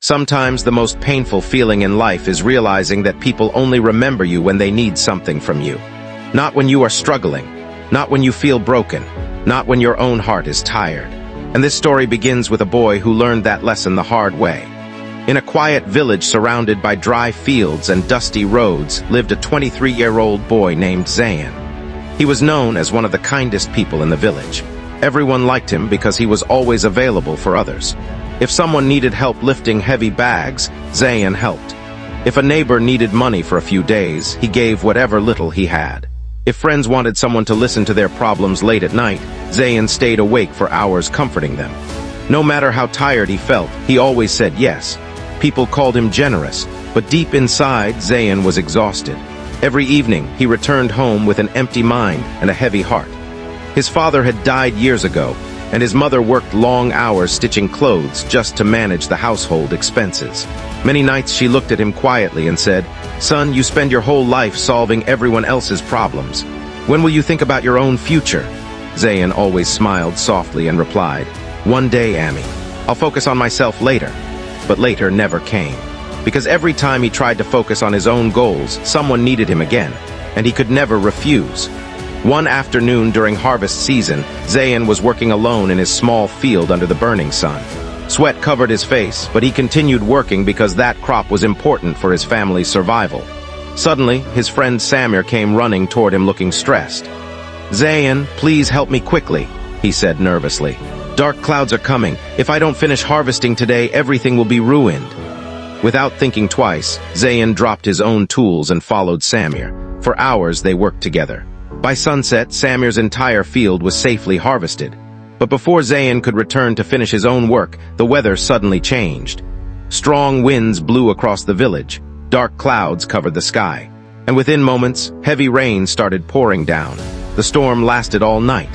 Sometimes the most painful feeling in life is realizing that people only remember you when they need something from you. Not when you are struggling, not when you feel broken, not when your own heart is tired. And this story begins with a boy who learned that lesson the hard way. In a quiet village surrounded by dry fields and dusty roads lived a 23-year-old boy named Zayan. He was known as one of the kindest people in the village. Everyone liked him because he was always available for others. If someone needed help lifting heavy bags, Zayan helped. If a neighbor needed money for a few days, he gave whatever little he had. If friends wanted someone to listen to their problems late at night, Zayan stayed awake for hours comforting them. No matter how tired he felt, he always said yes. People called him generous, but deep inside, Zayan was exhausted. Every evening, he returned home with an empty mind and a heavy heart. His father had died years ago, and his mother worked long hours stitching clothes just to manage the household expenses. Many nights she looked at him quietly and said, "Son, you spend your whole life solving everyone else's problems. When will you think about your own future?" Zayan always smiled softly and replied, "One day, Ammi. I'll focus on myself later." But later never came. Because every time he tried to focus on his own goals, someone needed him again, and he could never refuse. One afternoon during harvest season, Zayan was working alone in his small field under the burning sun. Sweat covered his face, but he continued working because that crop was important for his family's survival. Suddenly, his friend Samir came running toward him looking stressed. "Zayan, please help me quickly," he said nervously. "Dark clouds are coming. If I don't finish harvesting today, everything will be ruined." Without thinking twice, Zayan dropped his own tools and followed Samir. For hours, they worked together. By sunset, Samir's entire field was safely harvested. But before Zayan could return to finish his own work, the weather suddenly changed. Strong winds blew across the village. Dark clouds covered the sky. And within moments, heavy rain started pouring down. The storm lasted all night.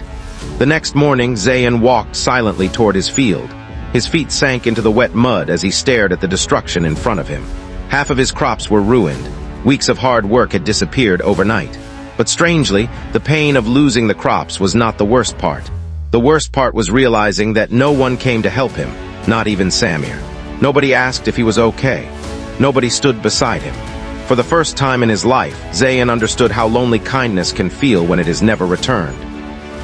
The next morning, Zayan walked silently toward his field. His feet sank into the wet mud as he stared at the destruction in front of him. Half of his crops were ruined. Weeks of hard work had disappeared overnight. But strangely, the pain of losing the crops was not the worst part. The worst part was realizing that no one came to help him, not even Samir. Nobody asked if he was okay. Nobody stood beside him. For the first time in his life, Zayan understood how lonely kindness can feel when it is never returned.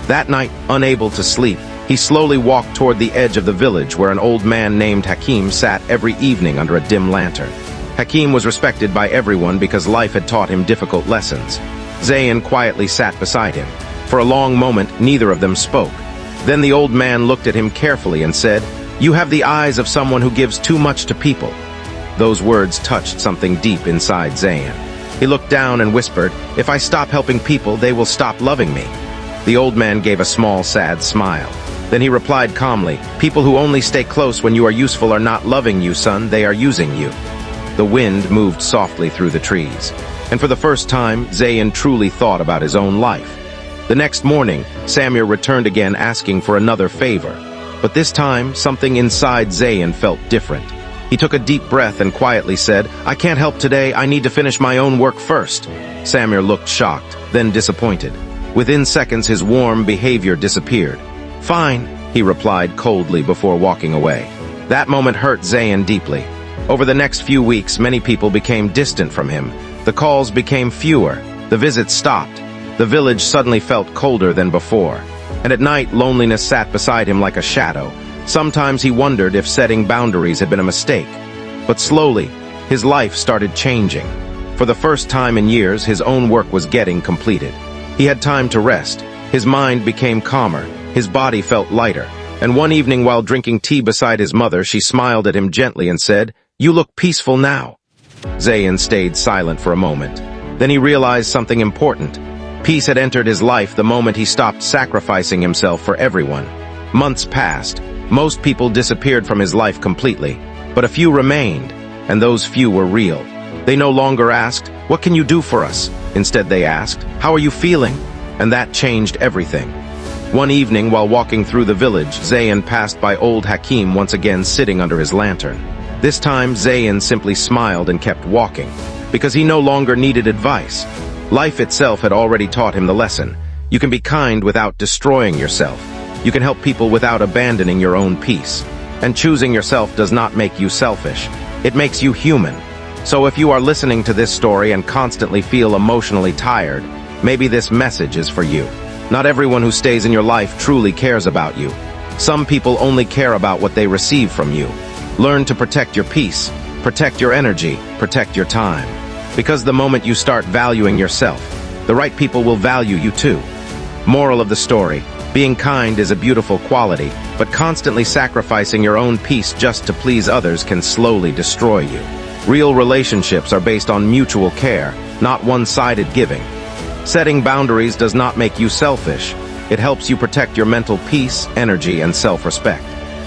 That night, unable to sleep, he slowly walked toward the edge of the village where an old man named Hakim sat every evening under a dim lantern. Hakim was respected by everyone because life had taught him difficult lessons. Zayan quietly sat beside him. For a long moment, neither of them spoke. Then the old man looked at him carefully and said, "You have the eyes of someone who gives too much to people." Those words touched something deep inside Zayan. He looked down and whispered, "If I stop helping people, they will stop loving me." The old man gave a small, sad smile. Then he replied calmly, "People who only stay close when you are useful are not loving you, son, they are using you." The wind moved softly through the trees. And for the first time, Zayan truly thought about his own life. The next morning, Samir returned again asking for another favor. But this time, something inside Zayan felt different. He took a deep breath and quietly said, "I can't help today, I need to finish my own work first." Samir looked shocked, then disappointed. Within seconds, his warm behavior disappeared. "Fine," he replied coldly before walking away. That moment hurt Zayan deeply. Over the next few weeks, many people became distant from him. The calls became fewer. The visits stopped. The village suddenly felt colder than before. And at night, loneliness sat beside him like a shadow. Sometimes he wondered if setting boundaries had been a mistake. But slowly, his life started changing. For the first time in years, his own work was getting completed. He had time to rest. His mind became calmer. His body felt lighter. And one evening while drinking tea beside his mother, she smiled at him gently and said, "You look peaceful now." Zayan stayed silent for a moment. Then he realized something important. Peace had entered his life the moment he stopped sacrificing himself for everyone. Months passed. Most people disappeared from his life completely. But a few remained, and those few were real. They no longer asked, "What can you do for us?" Instead they asked, "How are you feeling?" And that changed everything. One evening while walking through the village, Zayan passed by old Hakim once again sitting under his lantern. This time, Zayan simply smiled and kept walking, because he no longer needed advice. Life itself had already taught him the lesson. You can be kind without destroying yourself. You can help people without abandoning your own peace. And choosing yourself does not make you selfish. It makes you human. So if you are listening to this story and constantly feel emotionally tired, maybe this message is for you. Not everyone who stays in your life truly cares about you. Some people only care about what they receive from you. Learn to protect your peace, protect your energy, protect your time. Because the moment you start valuing yourself, the right people will value you too. Moral of the story: being kind is a beautiful quality, but constantly sacrificing your own peace just to please others can slowly destroy you. Real relationships are based on mutual care, not one-sided giving. Setting boundaries does not make you selfish. It helps you protect your mental peace, energy, and self-respect.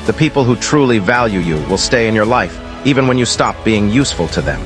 The people who truly value you will stay in your life, even when you stop being useful to them.